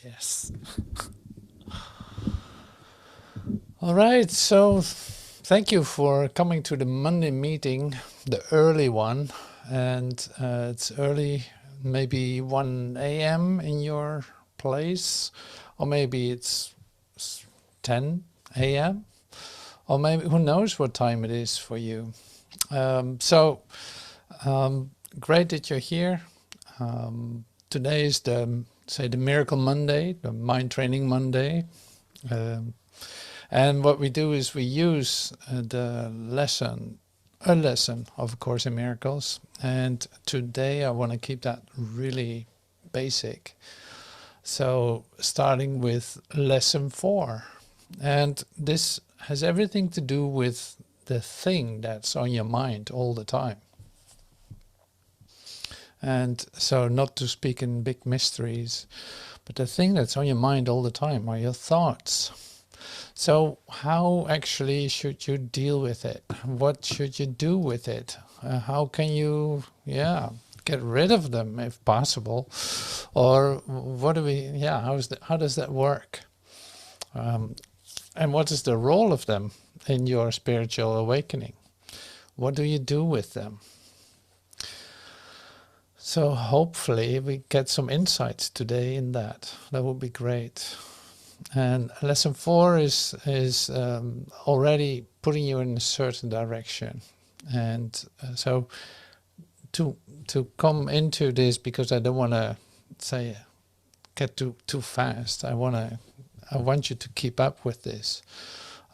Yes. All right, so thank you for coming to the Monday meeting, the early one. And it's early, maybe 1 a.m. in your place, or maybe it's 10 a.m., or maybe who knows what time it is for you. Great that you're here. Today is the Miracle Monday, the Mind Training Monday. And what we do is we use a lesson of A Course in Miracles. And today I want to keep that really basic. So starting with lesson 4. And this has everything to do with the thing that's on your mind all the time. And so not to speak in big mysteries, but the thing that's on your mind all the time are your thoughts. So how actually should you deal with it? What should you do with it? How can you, get rid of them if possible? Or how does that work? And what is the role of them in your spiritual awakening? What do you do with them? So hopefully we get some insights today in that. That would be great. And lesson 4 is already putting you in a certain direction. And so to come into this, because I don't want to get too fast. I want you to keep up with this.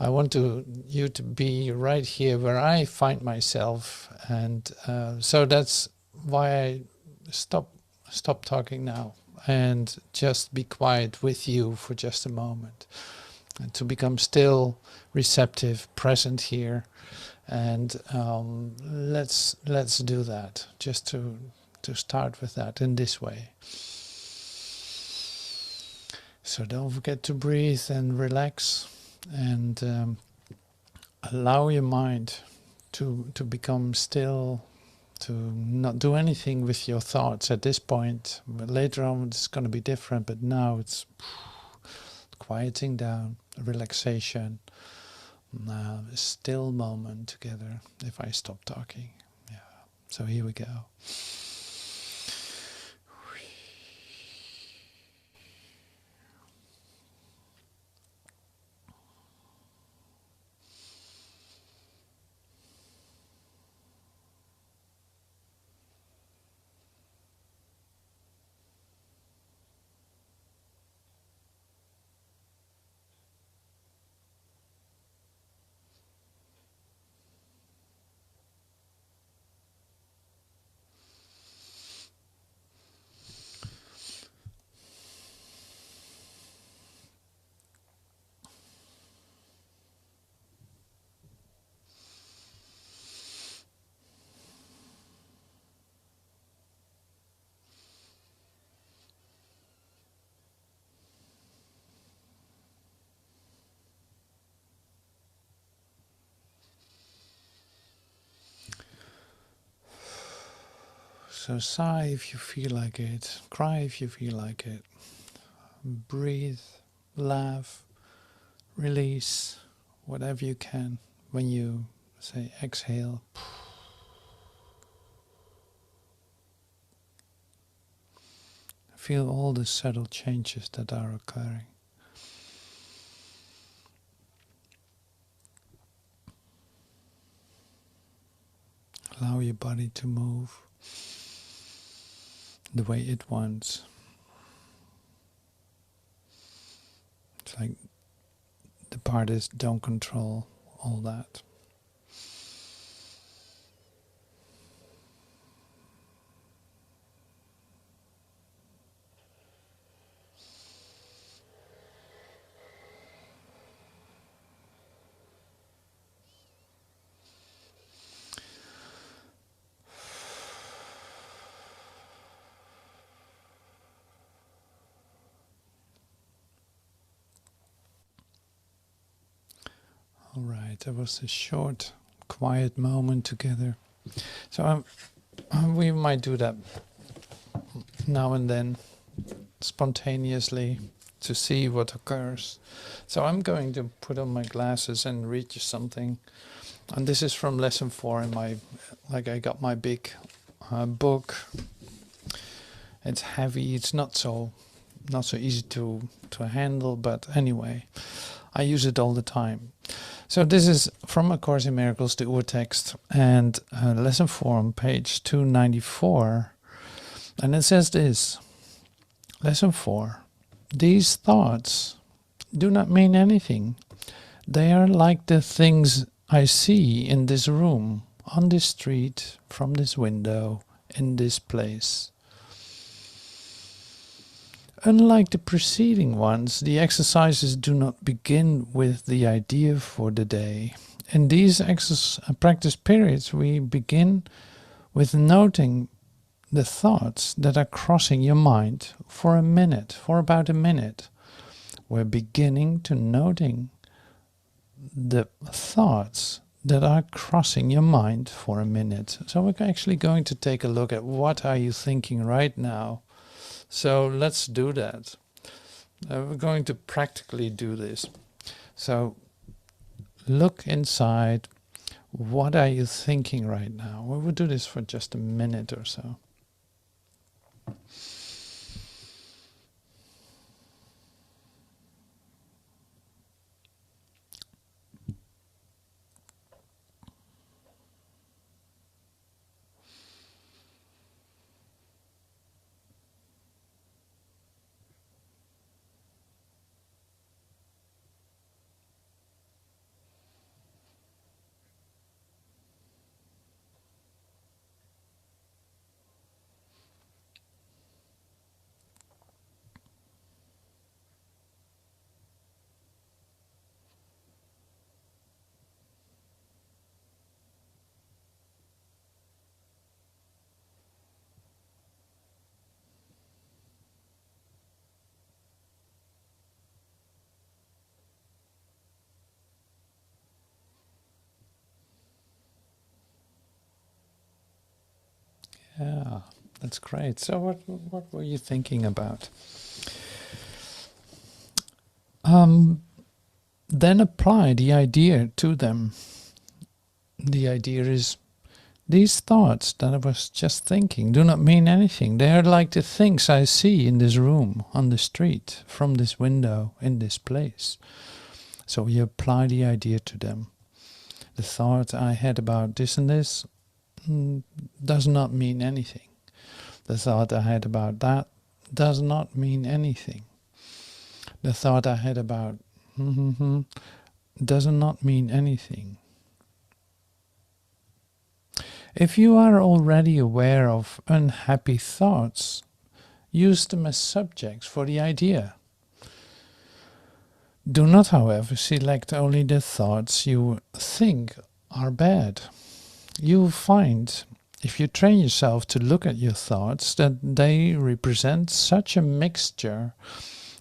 I want you to be right here where I find myself, and so that's why I stop talking now and just be quiet with you for just a moment, and to become still, receptive, present here, and let's do that. Just to start with that in this way. So don't forget to breathe and relax, and allow your mind to become still, to not do anything with your thoughts at this point. But later on it's going to be different, but now it's quieting down, relaxation, a still moment together if I stop talking. Yeah. So here we go. So sigh if you feel like it, cry if you feel like it, breathe, laugh, release, whatever you can when you say exhale. Feel all the subtle changes that are occurring. Allow your body to move the way it wants. It's like the part is don't control all that. All right, that was a short, quiet moment together. So we might do that now and then, spontaneously, to see what occurs. So I'm going to put on my glasses and read you something. And this is from lesson 4 in my, like I got my big book. It's heavy, it's not so easy to handle, but anyway, I use it all the time. So this is from A Course in Miracles, the Urtext, and lesson 4 on page 294. And it says this, lesson 4, these thoughts do not mean anything. They are like the things I see in this room, on this street, from this window, in this place. Unlike the preceding ones, the exercises do not begin with the idea for the day. In these practice periods, we begin with noting the thoughts that are crossing your mind for a minute, for about a minute. We're beginning to noting the thoughts that are crossing your mind for a minute. So we're actually going to take a look at what are you thinking right now. So let's do that. We're going to practically do this. So look inside. What are you thinking right now? We will do this for just a minute or so. Yeah, that's great. So what were you thinking about? Then apply the idea to them. The idea is, these thoughts that I was just thinking do not mean anything. They are like the things I see in this room, on the street, from this window, in this place. So you apply the idea to them. The thought I had about this and this does not mean anything. The thought I had about that does not mean anything. The thought I had about does not mean anything. If you are already aware of unhappy thoughts, use them as subjects for the idea. Do not, however, select only the thoughts you think are bad. You'll find, if you train yourself to look at your thoughts, that they represent such a mixture.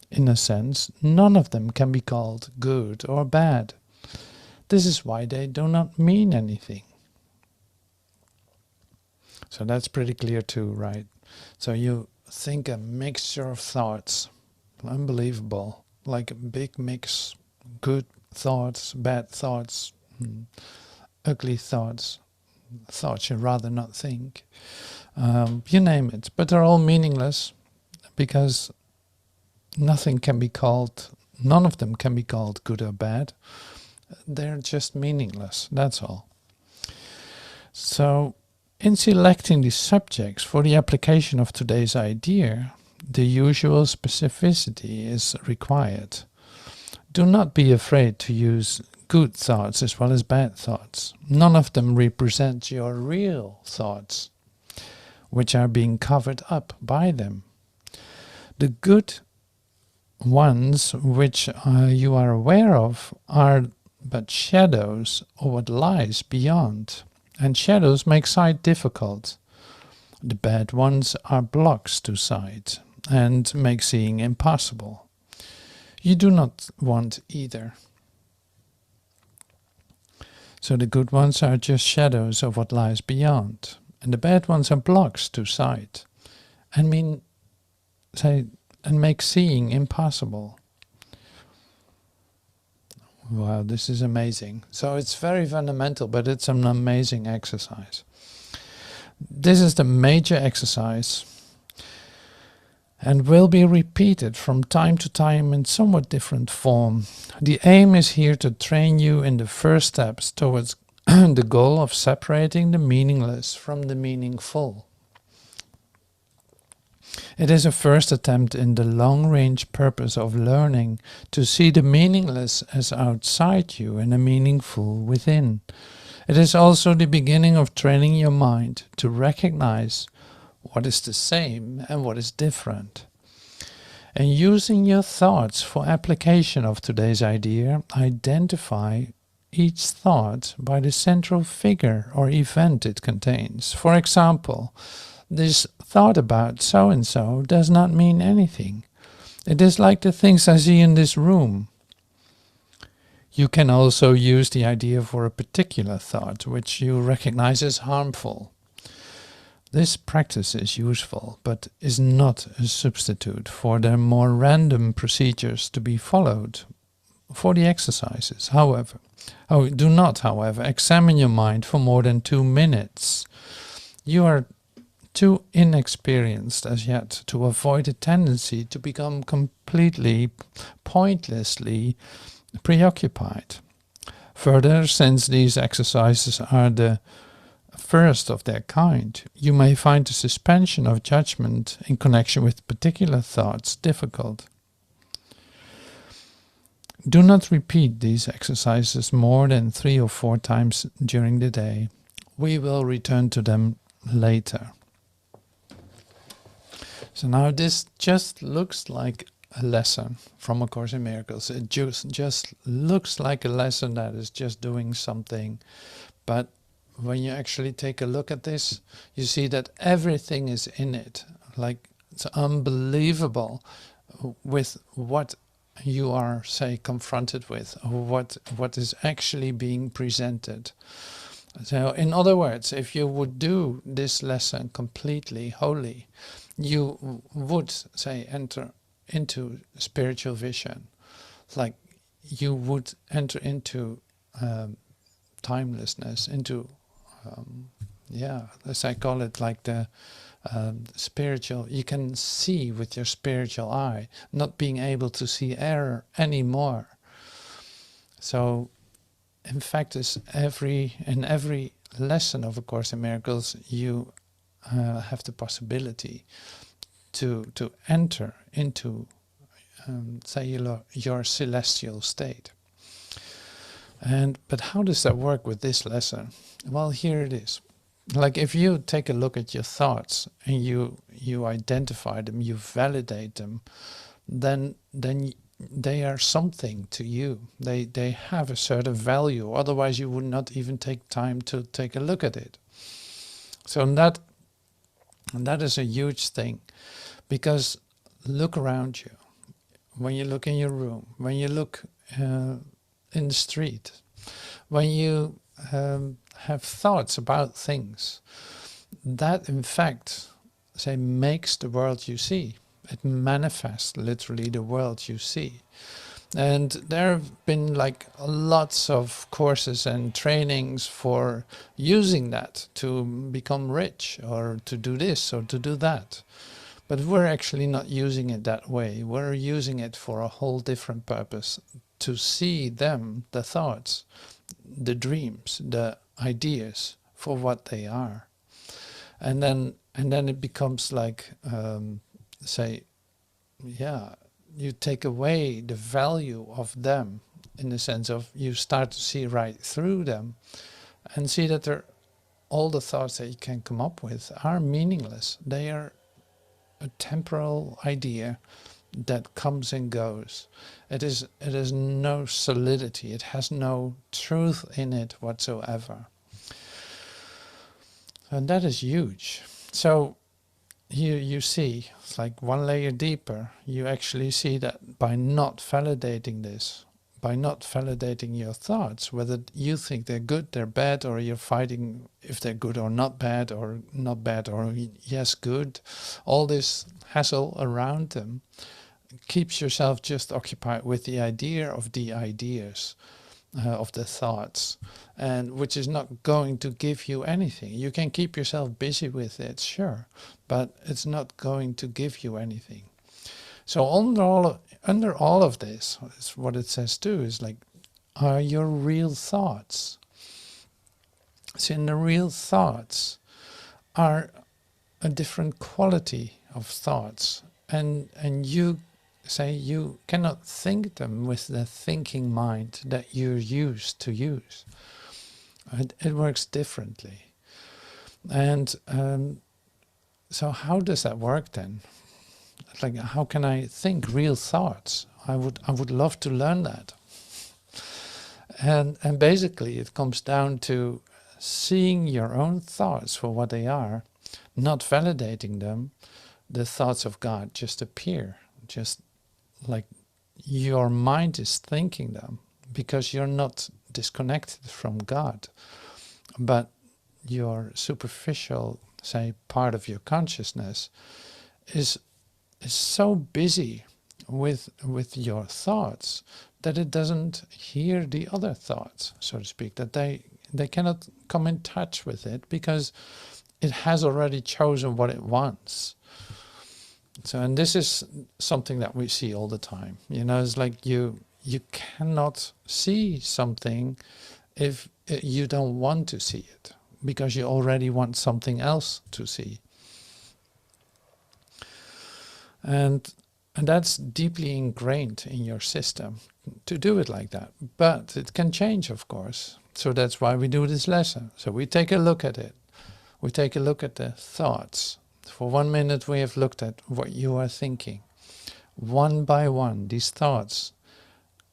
In a sense, none of them can be called good or bad. This is why they do not mean anything. So that's pretty clear too, right? So you think a mixture of thoughts, unbelievable, like a big mix, good thoughts, bad thoughts, ugly thoughts, thoughts you'd rather not think, you name it, but they're all meaningless because nothing can be called, none of them can be called good or bad. They're just meaningless, that's all. So in selecting the subjects for the application of today's idea, the usual specificity is required. Do not be afraid to use good thoughts as well as bad thoughts. None of them represent your real thoughts, which are being covered up by them. The good ones which you are aware of are but shadows of what lies beyond, and shadows make sight difficult. The bad ones are blocks to sight and make seeing impossible. You do not want either. So the good ones are just shadows of what lies beyond, and the bad ones are blocks to sight, and and make seeing impossible. Wow, this is amazing. So it's very fundamental, but it's an amazing exercise. This is the major exercise and will be repeated from time to time in somewhat different form. The aim is here to train you in the first steps towards the goal of separating the meaningless from the meaningful. It is a first attempt in the long-range purpose of learning to see the meaningless as outside you and the meaningful within. It is also the beginning of training your mind to recognize what is the same and what is different. And using your thoughts for application of today's idea, identify each thought by the central figure or event it contains. For example, this thought about so-and-so does not mean anything. It is like the things I see in this room. You can also use the idea for a particular thought, which you recognize as harmful. This practice is useful, but is not a substitute for the more random procedures to be followed for the exercises. However, do not, however, examine your mind for more than 2 minutes. You are too inexperienced as yet to avoid a tendency to become completely, pointlessly preoccupied. Further, since these exercises are the first of their kind, you may find the suspension of judgment in connection with particular thoughts difficult. Do not repeat these exercises more than 3 or 4 times during the day. We will return to them later. So now this just looks like a lesson from A Course in Miracles. It just looks like a lesson that is just doing something. But when you actually take a look at this, you see that everything is in it. Like, it's unbelievable with what you are, say, confronted with, or what is actually being presented. So in other words, if you would do this lesson completely wholly, you would, say, enter into spiritual vision. Like, you would enter into timelessness, into as I call it, like the spiritual, you can see with your spiritual eye, not being able to see error anymore. So in fact, in every lesson of A Course in Miracles, you have the possibility to enter into say your celestial state. But how does that work with this lesson? Well, here it is. Like, if you take a look at your thoughts and you identify them, you validate them, then they are something to you. They have a certain value. Otherwise, you would not even take time to take a look at it. So that is a huge thing, because look around you. When you look in your room, when you look in the street, when you have thoughts about things, that in fact, say, makes the world you see. It manifests literally the world you see. And there have been like lots of courses and trainings for using that to become rich, or to do this or to do that. But we're actually not using it that way. We're using it for a whole different purpose, to see them, the thoughts, the dreams, the ideas, for what they are. And then it becomes like, you take away the value of them, in the sense of you start to see right through them and see that all the thoughts that you can come up with are meaningless. They are a temporal idea that comes and goes. It is no solidity. It has no truth in it whatsoever. And that is huge. So you see, it's like one layer deeper, you actually see that by not validating this, by not validating your thoughts, whether you think they're good, they're bad, or you're fighting if they're good or not bad or yes, good, all this hassle around them keeps yourself just occupied with the idea of the ideas, of the thoughts, and which is not going to give you anything. You can keep yourself busy with it, sure, but it's not going to give you anything. So under all of this, is what it says too, is like, are your real thoughts. So in the real thoughts are a different quality of thoughts, and you say you cannot think them with the thinking mind that you're used to use. It works differently. And so how does that work then? Like, how can I think real thoughts? I would love to learn that. And basically it comes down to seeing your own thoughts for what they are, not validating them. The thoughts of God just appear, just like your mind is thinking them, because you're not disconnected from God, but your superficial, say, part of your consciousness is so busy with your thoughts that it doesn't hear the other thoughts, so to speak, that they cannot come in touch with it because it has already chosen what it wants. So, and this is something that we see all the time. You know, it's like you cannot see something if you don't want to see it, because you already want something else to see. And that's deeply ingrained in your system to do it like that. But it can change, of course. So that's why we do this lesson. So we take a look at it. We take a look at the thoughts. For 1 minute we have looked at what you are thinking. One by one, these thoughts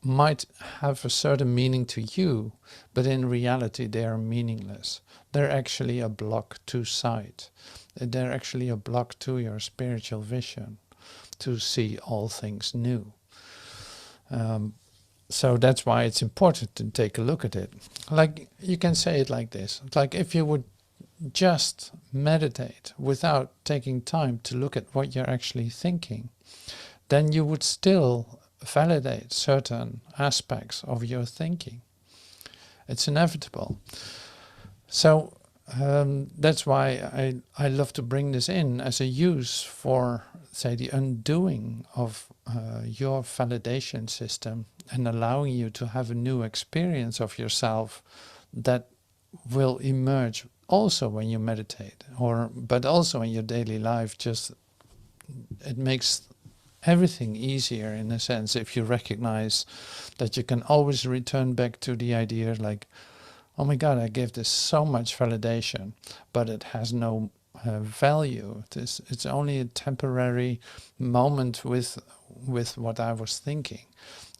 might have a certain meaning to you, but in reality they are meaningless. They're actually a block to sight. They're actually a block to your spiritual vision, to see all things new. So that's why it's important to take a look at it. Like, you can say it like this. It's like if you would just meditate without taking time to look at what you're actually thinking, then you would still validate certain aspects of your thinking. It's inevitable. So that's why I love to bring this in as a use for, say, the undoing of your validation system and allowing you to have a new experience of yourself that will emerge also when you meditate, but also in your daily life. Just it makes everything easier in a sense if you recognize that you can always return back to the idea like, oh my God, I gave this so much validation, but it has no value. It's only a temporary moment with what I was thinking,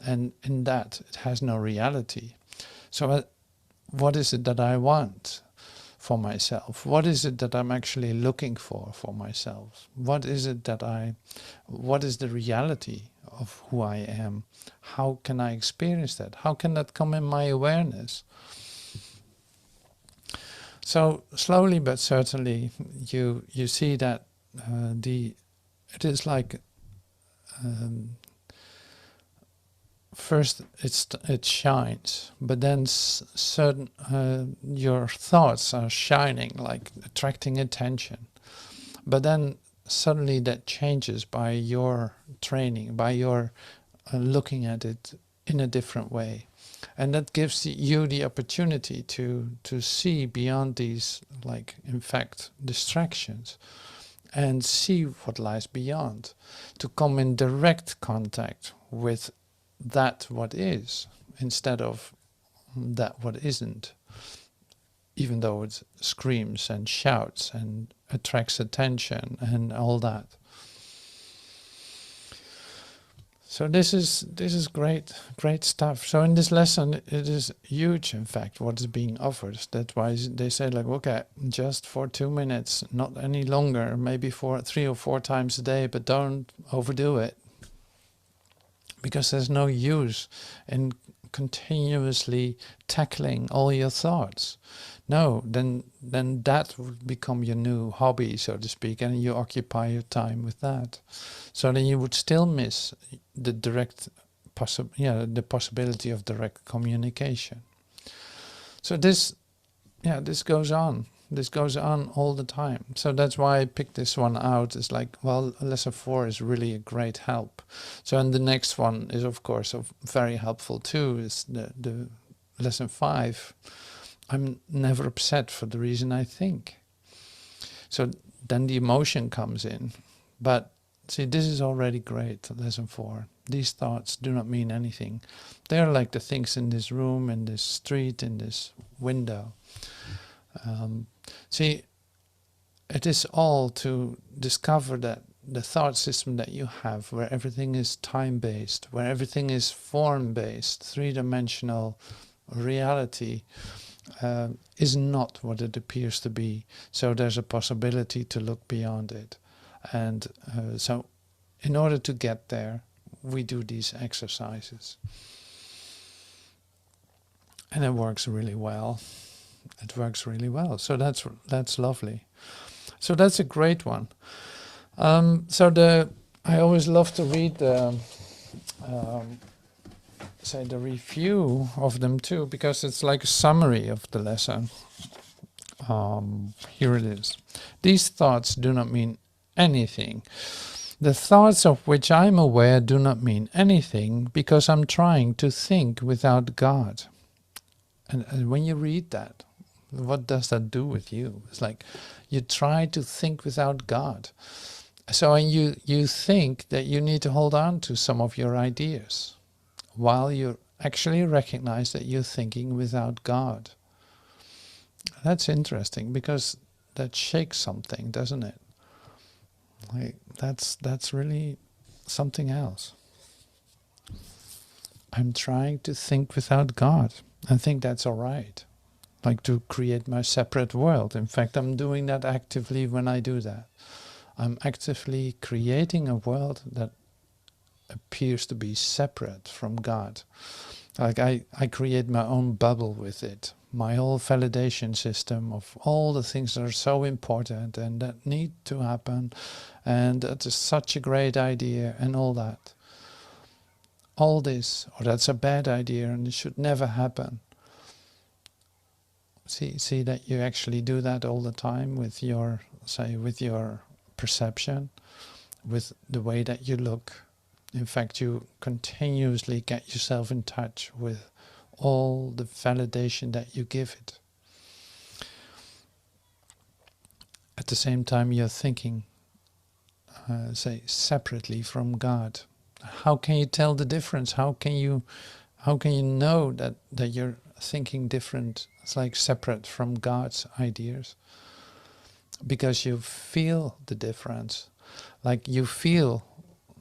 and in that it has no reality. So what is it that I want for myself? What is it that I'm actually looking for myself? What is the reality of who I am? How can I experience that? How can that come in my awareness? So slowly but certainly you see that it is like first it shines, but then certain your thoughts are shining, like attracting attention. But then suddenly that changes by your training, by your looking at it in a different way. And that gives you the opportunity to see beyond these, like, in fact, distractions, and see what lies beyond, to come in direct contact with that what is, instead of that what isn't, even though it screams and shouts and attracts attention and all that. So this is great stuff. So in this lesson, it is huge, in fact, what is being offered. That's why they say, like, okay, just for 2 minutes, not any longer, maybe for 3 or 4 times a day, but don't overdo it. Because there's no use in continuously tackling all your thoughts. No, then that would become your new hobby, so to speak, and you occupy your time with that. So then you would still miss the the possibility of direct communication. So this goes on. This goes on all the time. So that's why I picked this one out. It's like, well, lesson 4 is really a great help. So, and the next one is, of course, very helpful too, is the lesson 5. I'm never upset for the reason I think. So then the emotion comes in. But see, this is already great, lesson 4. These thoughts do not mean anything. They're like the things in this room, in this street, in this window. See, it is all to discover that the thought system that you have, where everything is time-based, where everything is form-based, three-dimensional reality, is not what it appears to be. So there's a possibility to look beyond it. And so in order to get there, we do these exercises. And it works really well. It works really well. So that's lovely. So that's a great one. I always love to read the review of them too, because it's like a summary of the lesson. Here it is. These thoughts do not mean anything. The thoughts of which I'm aware do not mean anything because I'm trying to think without God. And when you read that, what does that do with you? It's like you try to think without God. So and you think that you need to hold on to some of your ideas while you actually recognize that you're thinking without God. That's interesting because that shakes something, doesn't it? Like that's really something else. I'm trying to think without God. I think that's all right. Like to create my separate world. In fact, I'm doing that actively when I do that. I'm actively creating a world that appears to be separate from God. Like I create my own bubble with it. My whole validation system of all the things that are so important and that need to happen. And that is such a great idea and all that. All this, or that's a bad idea and it should never happen. See that you actually do that all the time with your, with your perception, with the way that you look. In fact, you continuously get yourself in touch with all the validation that you give it. At the same time, you're thinking, separately from God. How can you tell the difference? How can you know that you're thinking different? It's like separate from God's ideas. Because you feel the difference. Like you feel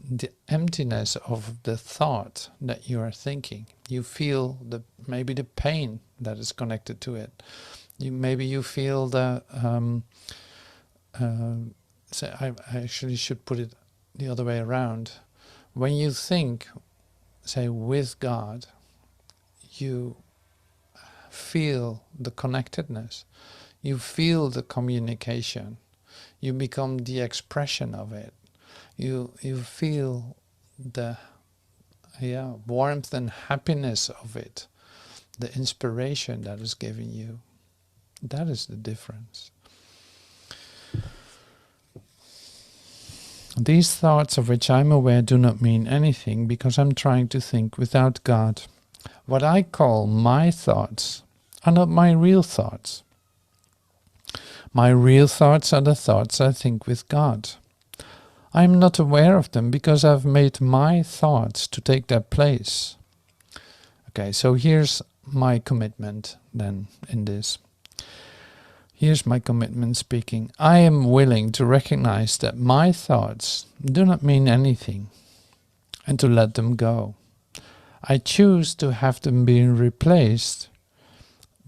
the emptiness of the thought that you are thinking. You feel maybe the pain that is connected to it. Maybe you feel the I actually should put it the other way around. When you think, with God, you feel the connectedness. You feel the communication. You become the expression of it. You feel the warmth and happiness of it. The inspiration that is given you. That is the difference. These thoughts of which I'm aware do not mean anything because I'm trying to think without God. What I call my thoughts are not my real thoughts. My real thoughts are the thoughts I think with God. I am not aware of them because I've made my thoughts to take their place. Okay, so here's my commitment then in this. Here's my commitment speaking. I am willing to recognize that my thoughts do not mean anything and to let them go. I choose to have them being replaced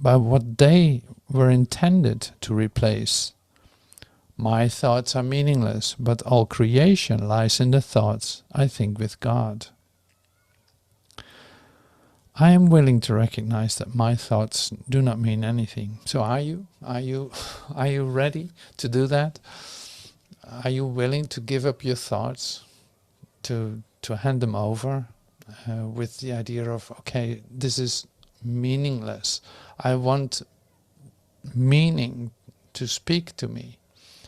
by what they were intended to replace. My thoughts are meaningless, but all creation lies in the thoughts I think with God. I am willing to recognize that my thoughts do not mean anything. So are you? Are you ready to do that? Are you willing to give up your thoughts, to hand them over with the idea of, okay, this is meaningless. I want meaning to speak to me.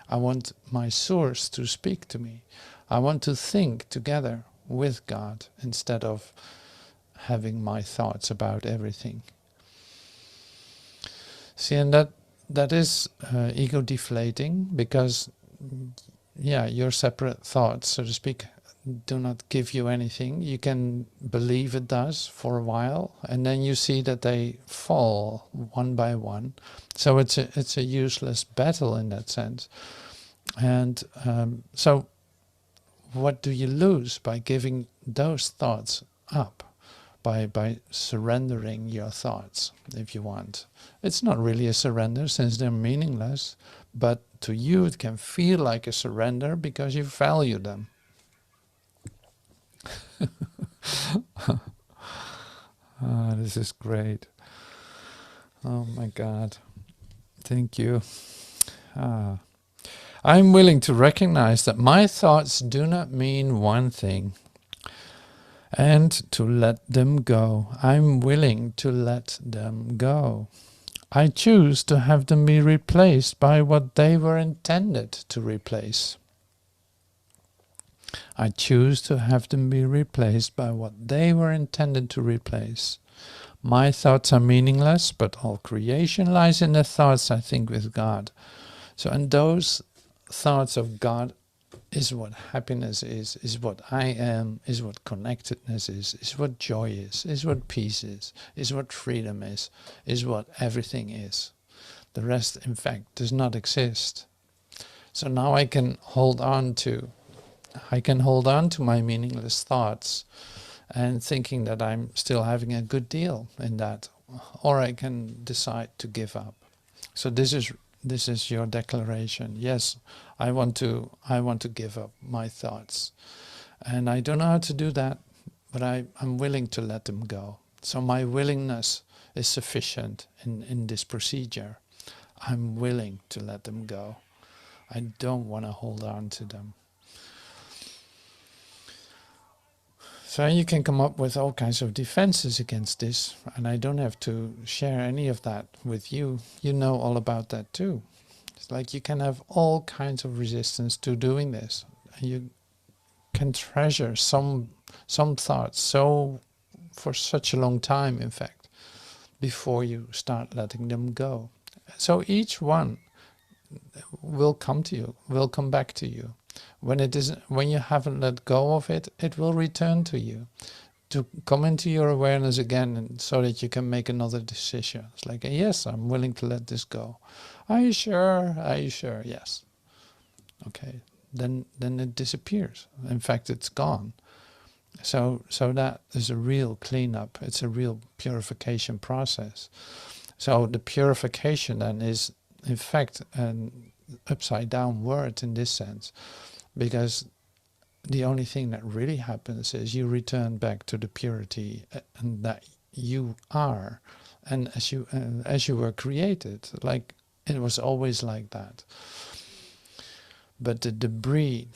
I want my source to speak to me. I want to think together with God instead of having my thoughts about everything. See, and that is ego deflating, because your separate thoughts, so to speak, do not give you anything. You can believe it does for a while, and then you see that they fall one by one. So it's a useless battle in that sense. And so what do you lose by giving those thoughts up? By surrendering your thoughts, if you want. It's not really a surrender, since they're meaningless, but to you it can feel like a surrender because you value them. This is great. Oh my God. Thank you. I'm willing to recognize that my thoughts do not mean one thing, and to let them go. I'm willing to let them go. I choose to have them be replaced by what they were intended to replace. I choose to have them be replaced by what they were intended to replace. My thoughts are meaningless, but all creation lies in the thoughts I think with God. So, and those thoughts of God is what happiness is what I am, is what connectedness is what joy is what peace is what freedom is what everything is. The rest, in fact, does not exist. So now I can hold on to my meaningless thoughts and thinking that I'm still having a good deal in that, or I can decide to give up. So this is your declaration. Yes, I want to give up my thoughts, and I don't know how to do that, but I'm willing to let them go. So my willingness is sufficient in this procedure. I'm willing to let them go. I don't want to hold on to them. So you can come up with all kinds of defenses against this, and I don't have to share any of that with you. You know all about that too. It's like you can have all kinds of resistance to doing this. You can treasure some thoughts for such a long time, in fact, before you start letting them go. So each one will come to you, will come back to you. When you haven't let go of it, it will return to you, to come into your awareness again, and so that you can make another decision. It's like, yes, I'm willing to let this go. Are you sure? Are you sure? Yes. Okay. Then it disappears. In fact, it's gone. So that is a real cleanup. It's a real purification process. So the purification then is, in fact, an upside down word in this sense, because the only thing that really happens is you return back to the purity and that you are, and as you were created, like it was always like that. But the debris,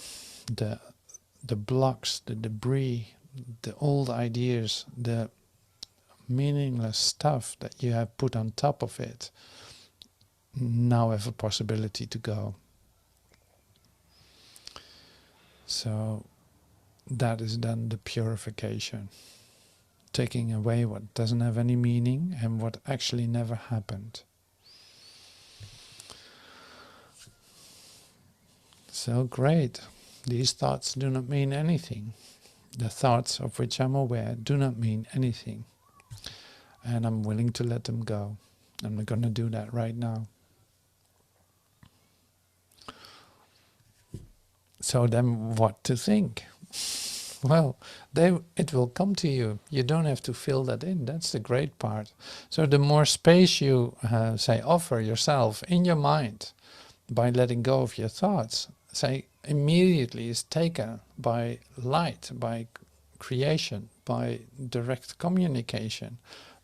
the blocks, the debris, the old ideas, the meaningless stuff that you have put on top of it, now have a possibility to go. So that is then the purification, taking away what doesn't have any meaning and what actually never happened. So great. These thoughts do not mean anything. The thoughts of which I'm aware do not mean anything. And I'm willing to let them go. I'm going to do that right now. So then what to think? Well, it will come to you. You don't have to fill that in. That's the great part. So the more space you, offer yourself in your mind by letting go of your thoughts, immediately is taken by light, by creation, by direct communication,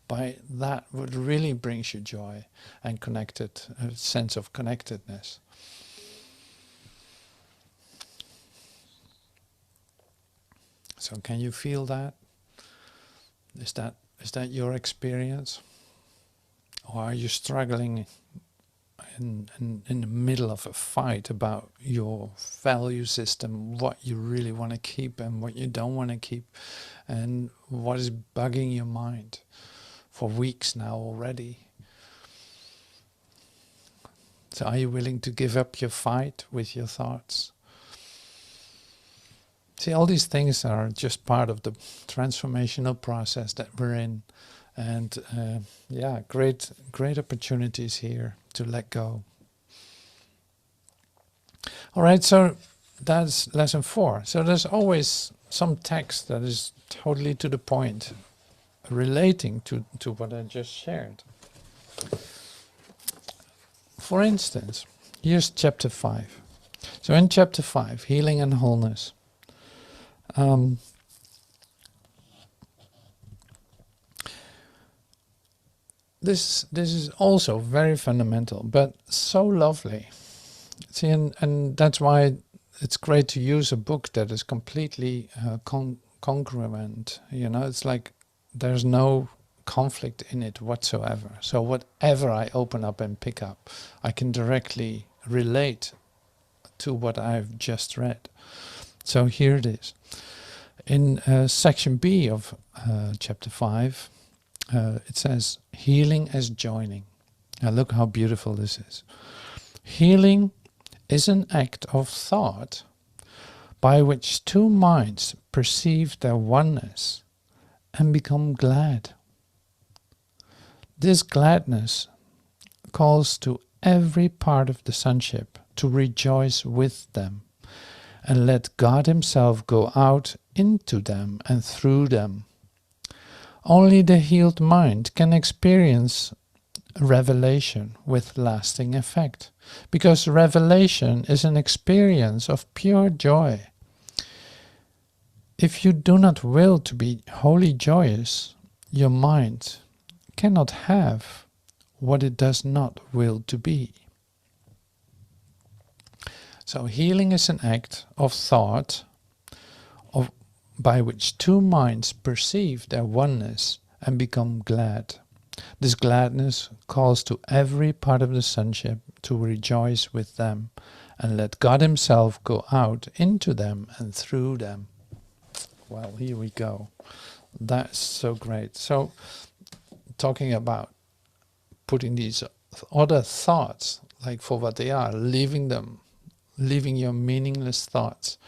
by that what really brings you joy and a sense of connectedness. So can you feel that? Is that your experience? Or are you struggling in the middle of a fight about your value system, what you really want to keep and what you don't want to keep, and what is bugging your mind for weeks now already? So are you willing to give up your fight with your thoughts? See, all these things are just part of the transformational process that we're in. And yeah, great opportunities here to let go. All right, so that's lesson 4. So there's always some text that is totally to the point, relating to what I just shared. For instance, here's chapter 5. So in chapter 5, Healing and Wholeness, this is also very fundamental, but so lovely. See, and that's why it's great to use a book that is completely congruent. You know, it's like there's no conflict in it whatsoever. So whatever I open up and pick up, I can directly relate to what I've just read. So here it is. In section B of chapter 5, it says, healing as joining. Now look how beautiful this is. Healing is an act of thought by which two minds perceive their oneness and become glad. This gladness calls to every part of the sonship to rejoice with them and let God Himself go out into them and through them. Only the healed mind can experience revelation with lasting effect, because revelation is an experience of pure joy. If you do not will to be wholly joyous, your mind cannot have what it does not will to be. So healing is an act of thought by which two minds perceive their oneness and become glad. This gladness calls to every part of the sonship to rejoice with them and let God Himself go out into them and through them. Well, here we go. That's so great. So, talking about putting these other thoughts, like for what they are, leaving them, leaving your meaningless thoughts,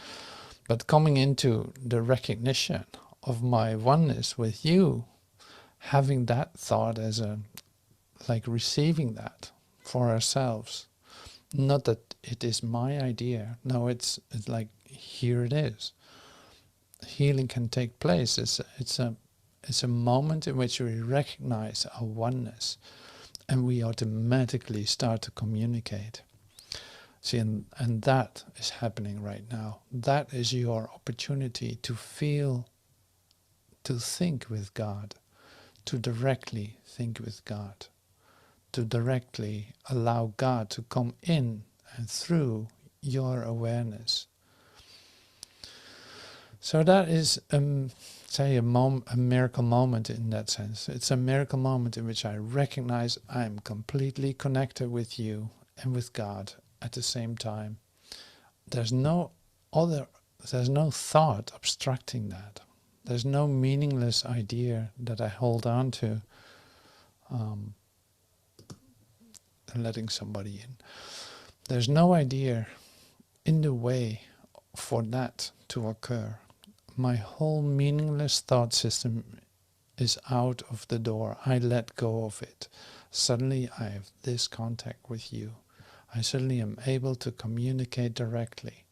but coming into the recognition of my oneness with you, having that thought as like receiving that for ourselves. Not that it is my idea. No, it's like, here it is. Healing can take place. It's a moment in which we recognize our oneness and we automatically start to communicate. See, and that is happening right now. That is your opportunity to feel, to think with God, to directly think with God, to directly allow God to come in and through your awareness. So that is, say, a miracle moment in that sense. It's a miracle moment in which I recognize I'm completely connected with you and with God at the same time. There's no thought obstructing that. There's no meaningless idea that I hold on to, letting somebody in. There's no idea in the way for that to occur. My whole meaningless thought system is out of the door. I let go of it. Suddenly I have this contact with you. I suddenly am able to communicate directly.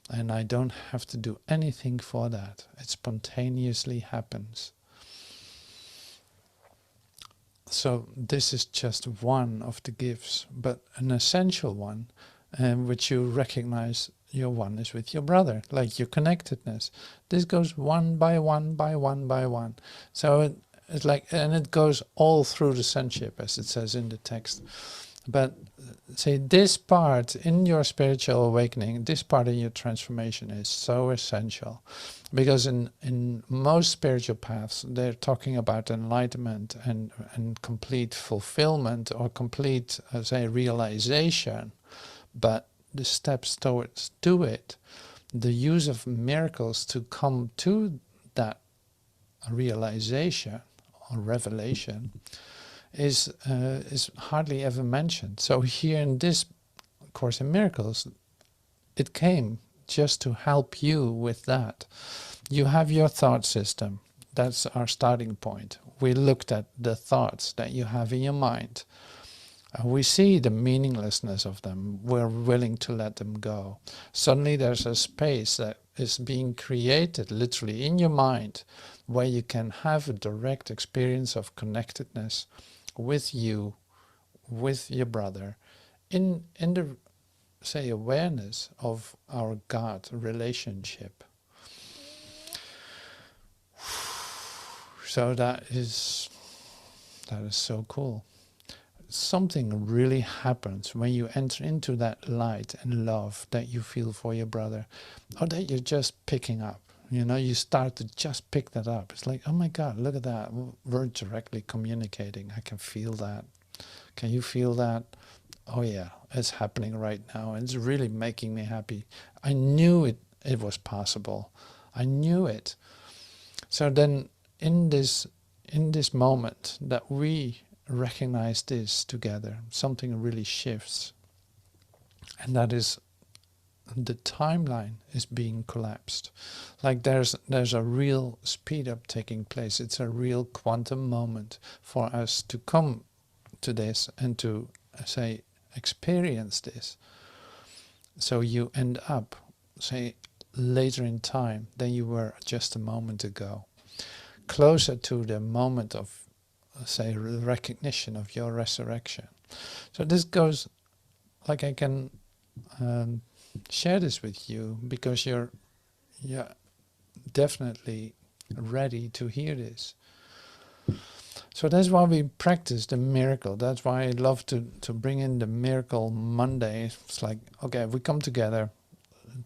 And I don't have to do anything for that. It spontaneously happens. So this is just one of the gifts, but an essential one, which you recognize your oneness with your brother, like your connectedness. This goes one by one by one by one. So it's like, and it goes all through the sonship, as it says in the text. But say this part in your spiritual awakening, this part in your transformation is so essential, because in most spiritual paths they're talking about enlightenment and complete fulfillment or complete, say, realization, but the steps towards do it, the use of miracles to come to that realization or revelation is hardly ever mentioned. So here in this Course in Miracles, it came just to help you with that. You have your thought system. That's our starting point. We looked at the thoughts that you have in your mind. We see the meaninglessness of them. We're willing to let them go. Suddenly there's a space that is being created literally in your mind where you can have a direct experience of connectedness with you, with your brother, in the, say, awareness of our God relationship. So that is so cool. Something really happens when you enter into that light and love that you feel for your brother, or that you're just picking up. You know, you start to just pick that up. It's like, oh my God, look at that. We're directly communicating. I can feel that. Can you feel that? Oh yeah, it's happening right now. And it's really making me happy. I knew it was possible. I knew it. So then in this moment that we recognize this together, something really shifts. And that is, the timeline is being collapsed. Like there's a real speed up taking place. It's a real quantum moment for us to come to this and to, say, experience this. So you end up, say, later in time than you were just a moment ago, closer to the moment of, say, recognition of your resurrection. So this goes, like, I can share this with you because you're definitely ready to hear this. So that's why we practice the miracle. That's why I love to bring in the Miracle Monday. It's like, okay, we come together,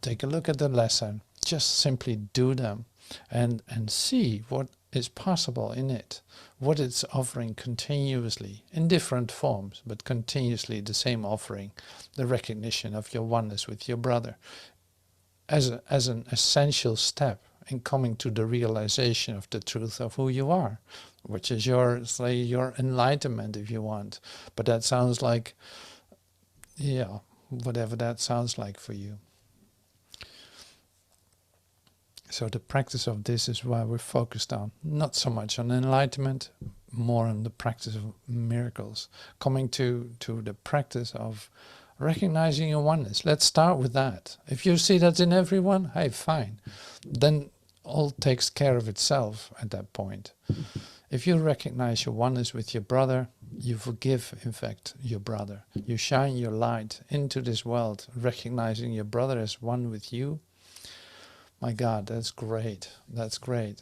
take a look at the lesson, just simply do them and see what is possible in it, what it's offering continuously in different forms, but continuously the same offering, the recognition of your oneness with your brother as an essential step in coming to the realization of the truth of who you are, which is your, say, your enlightenment, if you want. But that sounds like, yeah, whatever that sounds like for you. So the practice of this is why we're focused on, not so much on enlightenment, more on the practice of miracles, coming to the practice of recognizing your oneness. Let's start with that. If you see that in everyone, hey, fine. Then all takes care of itself at that point. If you recognize your oneness with your brother, you forgive, in fact, your brother. You shine your light into this world, recognizing your brother as one with you. My God, that's great. That's great.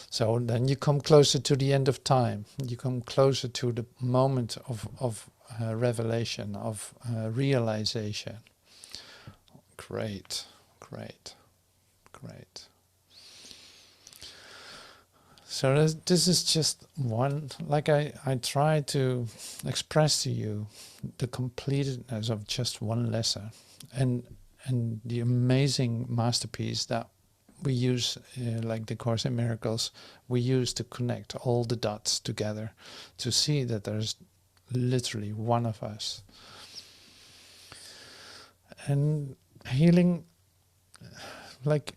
So then you come closer to the end of time. You come closer to the moment of revelation, of realization. Great, great, great. So this is just one, like I try to express to you the completeness of just one lesson and the amazing masterpiece that we use, like the Course in Miracles, we use to connect all the dots together to see that there's literally one of us. And healing, like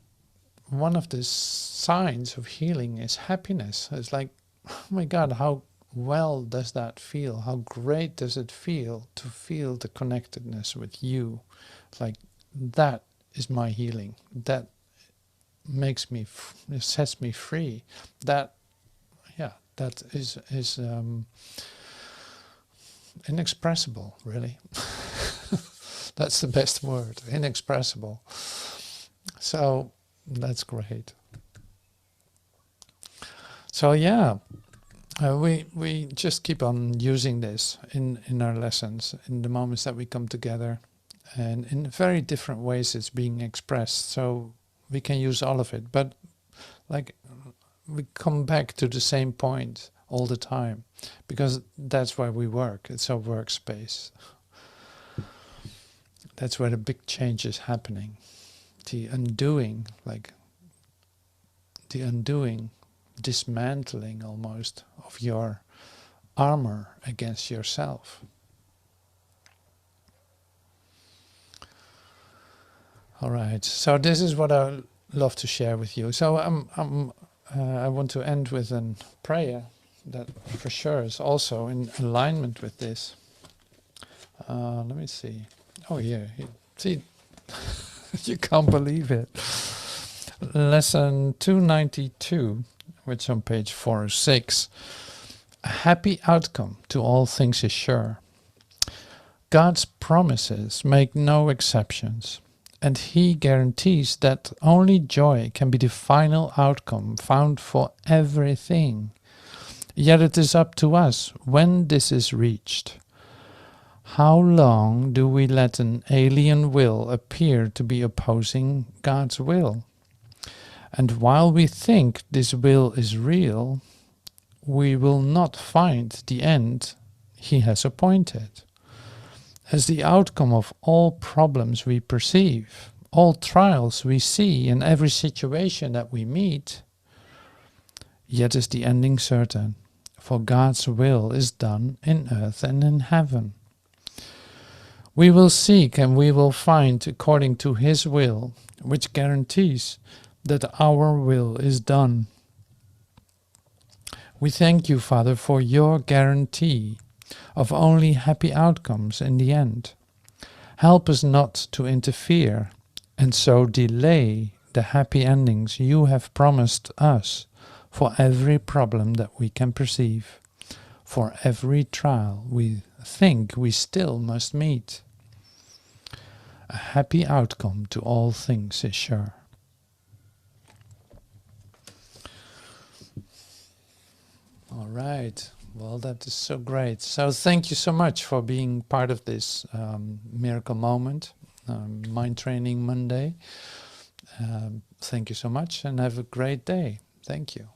one of the signs of healing is happiness. It's like, oh my God, how well does that feel? How great does it feel to feel the connectedness with you? Like that is my healing. That makes me, sets me free. That, yeah, that is inexpressible, really. That's the best word, inexpressible. So that's great. So yeah, we just keep on using this in our lessons, in the moments that we come together, and in very different ways it's being expressed. So we can use all of it, but like we come back to the same point all the time, because that's where we work. It's our workspace. That's where the big change is happening. The undoing, dismantling almost of your armor against yourself. All right, so this is what I love to share with you. So I want to end with a prayer that for sure is also in alignment with this. Let me see. Oh yeah, see, you can't believe it. Lesson 292, which on page 406. A happy outcome to all things is sure. God's promises make no exceptions, and He guarantees that only joy can be the final outcome found for everything. Yet it is up to us when this is reached. How long do we let an alien will appear to be opposing God's will? And while we think this will is real, we will not find the end He has appointed. As the outcome of all problems we perceive, all trials we see, in every situation that we meet, yet is the ending certain, for God's will is done in earth and in heaven. We will seek and we will find according to His will, which guarantees that our will is done. We thank you, Father, for your guarantee of only happy outcomes in the end. Help us not to interfere and so delay the happy endings you have promised us for every problem that we can perceive, for every trial we think we still must meet. A happy outcome to all things is sure. All right. Well, that is so great. So thank you so much for being part of this miracle moment, Mind Training Monday. Thank you so much and have a great day. Thank you.